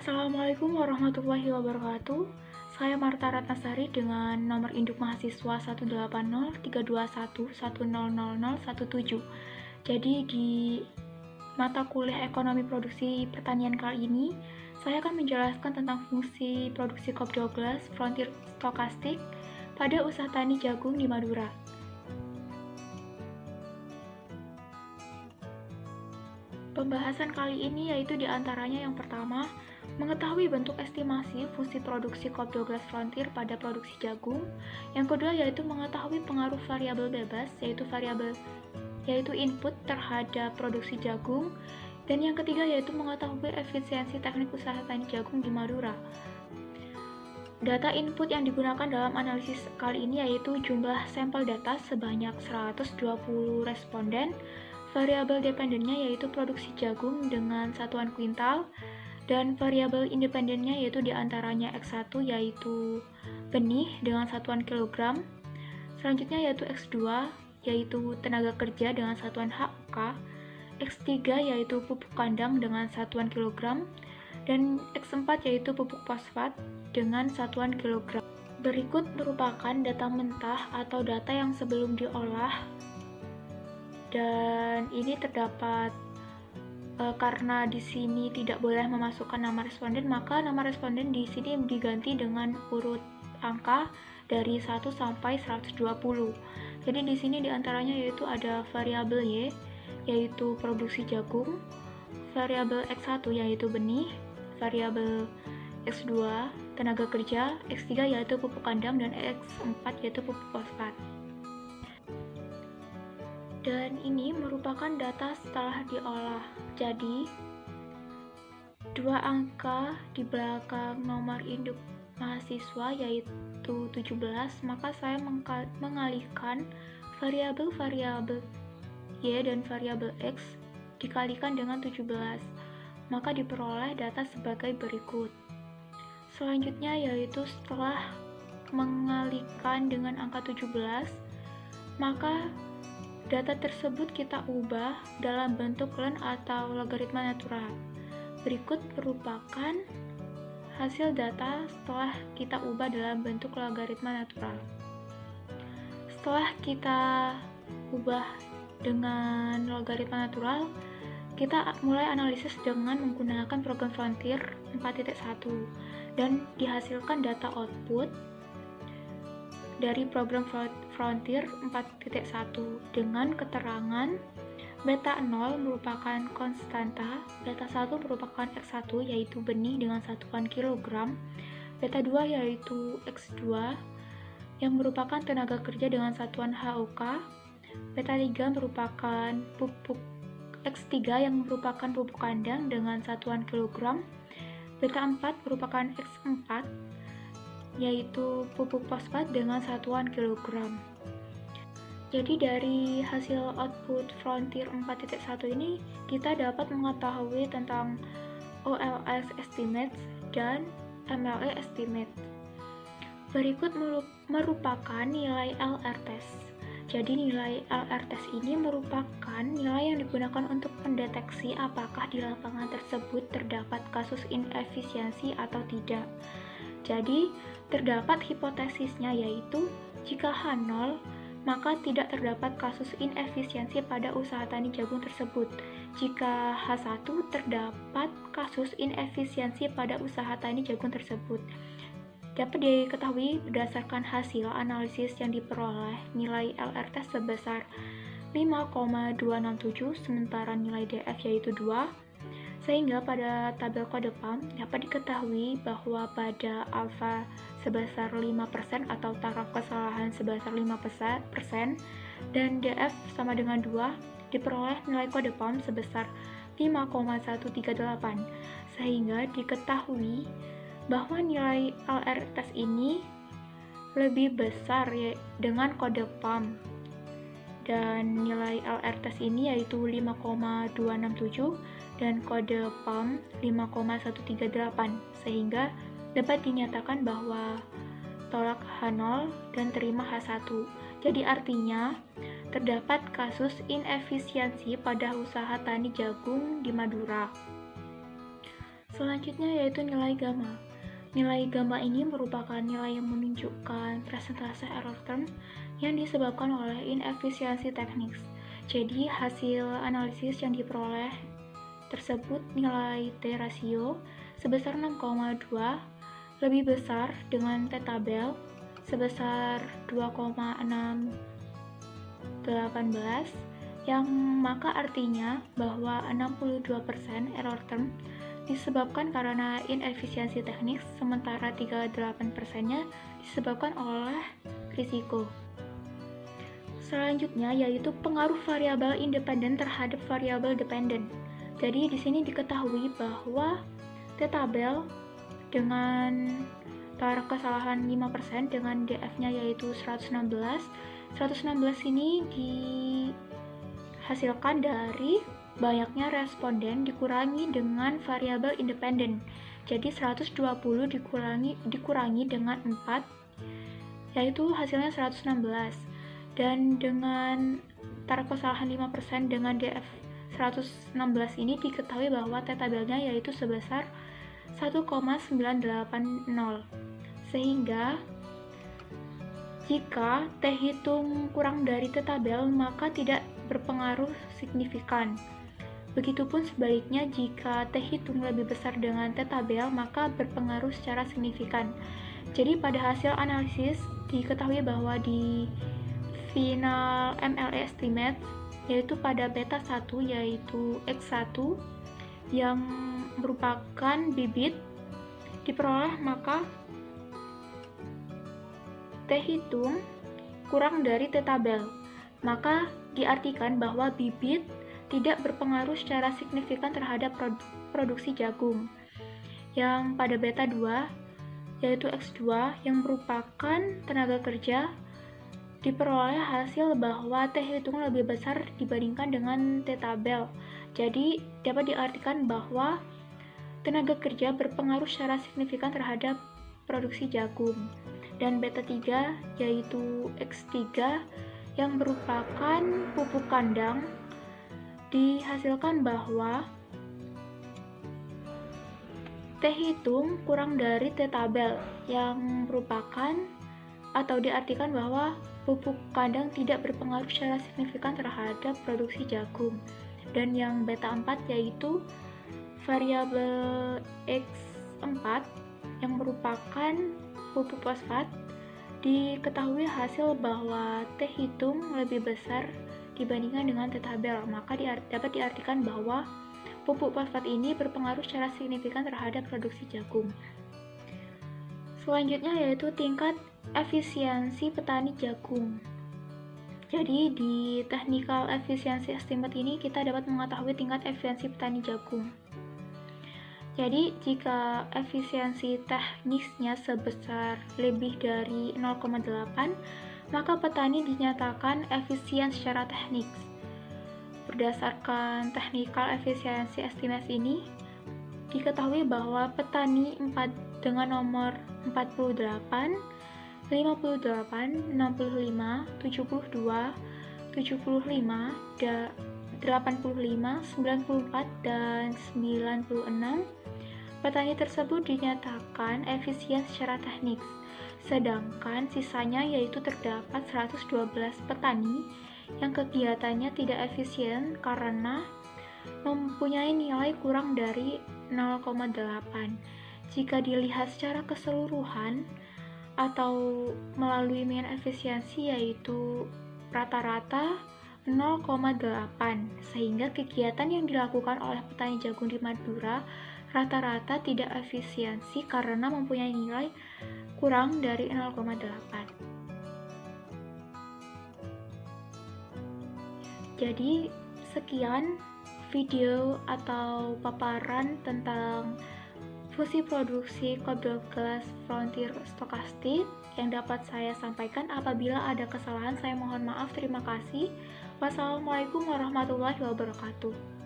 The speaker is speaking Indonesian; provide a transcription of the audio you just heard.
Assalamualaikum warahmatullahi wabarakatuh. Saya Marta Ratnasari dengan nomor induk mahasiswa 1803211000017. Jadi di mata kuliah Ekonomi Produksi Pertanian kali ini, saya akan menjelaskan tentang fungsi produksi Cobb-Douglas Frontier Stokastik pada usaha tani jagung di Madura. Pembahasan kali ini yaitu diantaranya yang pertama, mengetahui bentuk estimasi fungsi produksi Cobb-Douglas Frontier pada produksi jagung. Yang kedua yaitu mengetahui pengaruh variabel bebas, yaitu input terhadap produksi jagung. Dan yang ketiga yaitu mengetahui efisiensi teknik usaha tani jagung di Madura. Data input yang digunakan dalam analisis kali ini yaitu jumlah sampel data sebanyak 120 responden, variabel dependennya yaitu produksi jagung dengan satuan kuintal, dan variabel independennya yaitu diantaranya X1 yaitu benih dengan satuan kilogram, selanjutnya yaitu X2 yaitu tenaga kerja dengan satuan HUK, X3 yaitu pupuk kandang dengan satuan kilogram, dan X4 yaitu pupuk fosfat dengan satuan kilogram. Berikut merupakan data mentah atau data yang sebelum diolah, dan ini terdapat karena di sini tidak boleh memasukkan nama responden, maka nama responden di sini diganti dengan urut angka dari 1 sampai 120. Jadi di sini diantaranya yaitu ada variabel Y yaitu produksi jagung, variabel X1 yaitu benih, variabel X2 tenaga kerja, X3 yaitu pupuk kandang, dan X4 yaitu pupuk fosfat. Dan ini merupakan data setelah diolah. Jadi, dua angka di belakang nomor induk mahasiswa yaitu 17, maka saya mengalihkan variabel Y dan variabel X dikalikan dengan 17, maka diperoleh data sebagai berikut. Selanjutnya yaitu setelah mengalihkan dengan angka 17, maka data tersebut kita ubah dalam bentuk len atau logaritma natural. Berikut merupakan hasil data setelah kita ubah dalam bentuk logaritma natural. Setelah kita ubah dengan logaritma natural, kita mulai analisis dengan menggunakan program Frontier 4.1 dan dihasilkan data output dari program Frontier 4.1 dengan keterangan beta 0 merupakan konstanta, beta 1 merupakan X1 yaitu benih dengan satuan kilogram, beta 2 yaitu X2 yang merupakan tenaga kerja dengan satuan HUK, beta 3 merupakan pupuk X3 yang merupakan pupuk kandang dengan satuan kilogram, beta 4 merupakan X4 yaitu pupuk fosfat dengan satuan kilogram. Jadi dari hasil output Frontier 4.1 ini kita dapat mengetahui tentang OLS estimate dan MLE estimate. Berikut merupakan nilai LR test. Jadi nilai LR test ini merupakan nilai yang digunakan untuk mendeteksi apakah di lapangan tersebut terdapat kasus inefisiensi atau tidak. Jadi, terdapat hipotesisnya yaitu jika H0, maka tidak terdapat kasus inefisiensi pada usaha tani jagung tersebut. Jika H1, terdapat kasus inefisiensi pada usaha tani jagung tersebut. Dapat diketahui berdasarkan hasil analisis yang diperoleh nilai LR test sebesar 5,267 sementara nilai DF yaitu 2. Sehingga pada tabel kode PAM dapat diketahui bahwa pada alfa sebesar 5% atau taraf kesalahan sebesar 5% dan DF sama dengan 2 diperoleh nilai kode PAM sebesar 5,138, sehingga diketahui bahwa nilai LR test ini lebih besar dengan kode PAM, dan nilai LR test ini yaitu 5,267 dan kode PAM 5,138, sehingga dapat dinyatakan bahwa tolak H0 dan terima H1. Jadi artinya terdapat kasus inefisiensi pada usaha tani jagung di Madura. Selanjutnya yaitu nilai gamma. Nilai gamma ini merupakan nilai yang menunjukkan presentase error term yang disebabkan oleh inefisiensi teknik. Jadi hasil analisis yang diperoleh tersebut nilai T rasio sebesar 6,2 lebih besar dengan T tabel sebesar 2,618 yang maka artinya bahwa 62% error term disebabkan karena inefisiensi teknik, sementara 38%-nya disebabkan oleh risiko. Selanjutnya yaitu pengaruh variabel independen terhadap variabel dependen. Jadi di sini diketahui bahwa T-tabel dengan taraf kesalahan 5% dengan DF-nya yaitu 116. 116 ini dihasilkan dari banyaknya responden dikurangi dengan variabel independen. Jadi 120 dikurangi dengan 4 yaitu hasilnya 116. Dan dengan taraf kesalahan 5% dengan DF 116 ini diketahui bahwa T-tabelnya yaitu sebesar 1,980. Sehingga jika T hitung kurang dari T-tabel maka tidak berpengaruh signifikan. Begitupun sebaliknya, jika T hitung lebih besar dengan T-tabel, maka berpengaruh secara signifikan. Jadi pada hasil analisis, diketahui bahwa di final MLE estimate, yaitu pada beta 1, yaitu X1, yang merupakan bibit, diperoleh maka T hitung kurang dari T-tabel. Maka diartikan bahwa bibit tidak berpengaruh secara signifikan terhadap produksi jagung. Yang pada beta 2, yaitu X2 yang merupakan tenaga kerja, diperoleh hasil bahwa T hitung lebih besar dibandingkan dengan T-tabel. Jadi dapat diartikan bahwa tenaga kerja berpengaruh secara signifikan terhadap produksi jagung. Dan beta 3 yaitu X3 yang merupakan pupuk kandang, dihasilkan bahwa T hitung kurang dari T-tabel yang merupakan atau diartikan bahwa pupuk kandang tidak berpengaruh secara signifikan terhadap produksi jagung. Dan yang beta 4 yaitu variabel X4 yang merupakan pupuk fosfat, diketahui hasil bahwa T hitung lebih besar dibandingkan dengan T-tabel, maka dapat diartikan bahwa pupuk fosfat ini berpengaruh secara signifikan terhadap produksi jagung. Selanjutnya yaitu tingkat efisiensi petani jagung. Jadi di technical efficiency estimate ini kita dapat mengetahui tingkat efisiensi petani jagung. Jadi jika efisiensi teknisnya sebesar lebih dari 0,8, maka petani dinyatakan efisien secara teknik. Berdasarkan technical efficiency estimate ini, diketahui bahwa petani dengan nomor 48, 58, 65, 72, 75, 85, 94, dan 96, petani tersebut dinyatakan efisien secara teknik. Sedangkan sisanya yaitu terdapat 112 petani yang kegiatannya tidak efisien karena mempunyai nilai kurang dari 0,8. Jika dilihat secara keseluruhan atau melalui mean efisiensi yaitu rata-rata 0,8, sehingga kegiatan yang dilakukan oleh petani jagung di Madura rata-rata tidak efisiensi karena mempunyai nilai kurang dari 0,8. Jadi sekian video atau paparan tentang fungsi produksi Cobb-Douglas Frontier Stochastic yang dapat saya sampaikan. Apabila ada kesalahan saya mohon maaf. Terima kasih. Wassalamualaikum warahmatullahi wabarakatuh.